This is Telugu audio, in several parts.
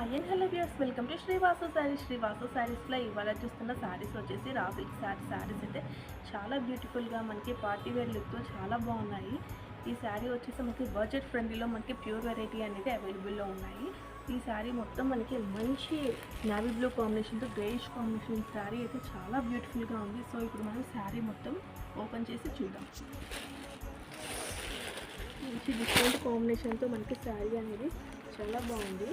Hi and hello viewers, welcome to Srivasu saris. Srivasu శారీస్లో ఇవాళ చూస్తున్న శారీస్ వచ్చేసి రా సిల్క్ శారీస్ అయితే చాలా బ్యూటిఫుల్గా మనకి పార్టీ వేర్ లుక్తో చాలా బాగున్నాయి. ఈ శారీ వచ్చేసి మనకి బడ్జెట్ ఫ్రెండ్లీలో మనకి ప్యూర్ వెరైటీ అనేది అవైలబుల్లో ఉన్నాయి. ఈ శారీ మొత్తం మనకి మంచి నావీ బ్లూ కాంబినేషన్తో గ్రేష్ కాంబినేషన్ శారీ అయితే చాలా బ్యూటిఫుల్గా ఉంది. సో ఇప్పుడు మనం శారీ మొత్తం ఓపెన్ చేసి చూద్దాం. మంచి డిఫరెంట్ కాంబినేషన్తో మనకి శారీ అనేది చాలా బాగుంది.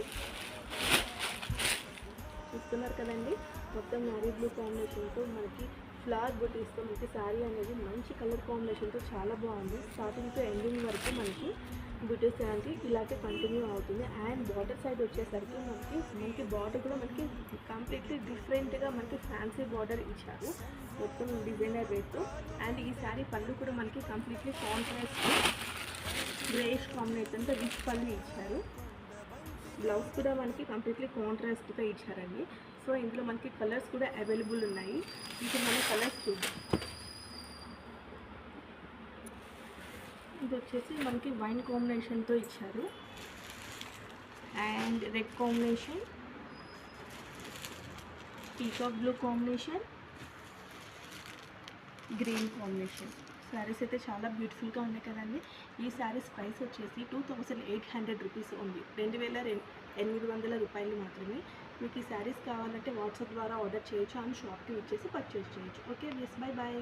చూస్తున్నారు కదండి, మొత్తం నావీ బ్లూ కాంబినేషన్తో మనకి ఫ్లవర్ బుటీస్తో మనకి శారీ అనేది మంచి కలర్ కాంబినేషన్తో చాలా బాగుంది. స్టార్టింగ్ టు ఎండింగ్ వరకు మనకి బుటీస్ అనేది ఇలాగే కంటిన్యూ అవుతుంది. అండ్ బార్డర్ సైడ్ వచ్చేసరికి మనకి బార్డర్ కూడా మనకి కంప్లీట్లీ డిఫరెంట్గా మనకి ఫ్యాన్సీ బార్డర్ ఇచ్చారు, మొత్తం డిజైనర్ వేస్తో. అండ్ ఈ శారీ పళ్ళు కూడా మనకి కంప్లీట్లీ కాంట్రాస్ట్ గ్రేష్ కాంబినేషన్తో రిచ్ పళ్ళు ఇచ్చారు. బ్లౌజ్ కూడా మనకి కంప్లీట్లీ కాంట్రాస్ట్తో ఇచ్చారండి. సో ఇందులో మనకి కలర్స్ కూడా అవైలబుల్ ఉన్నాయి. ఇప్పుడు మన కలర్స్ చూద్దాం. ఇది వచ్చేసి మనకి వైన్ కాంబినేషన్తో ఇచ్చారు, and red combination, peacock blue combination, green combination. Saris అయితే చాలా బ్యూటిఫుల్గా ఉన్నాయి కదండి. ఈ శారీస్ ప్రైస్ వచ్చేసి 2800 రూపీస్ ఉంది, 2800 రూపాయలు మాత్రమే. మీకు ఈ శారీస్ కావాలంటే వాట్సాప్ ద్వారా ఆర్డర్ చేయొచ్చు, అండ్ షాప్కి వచ్చేసి పర్చేస్ చేయొచ్చు. Okay, bye bye.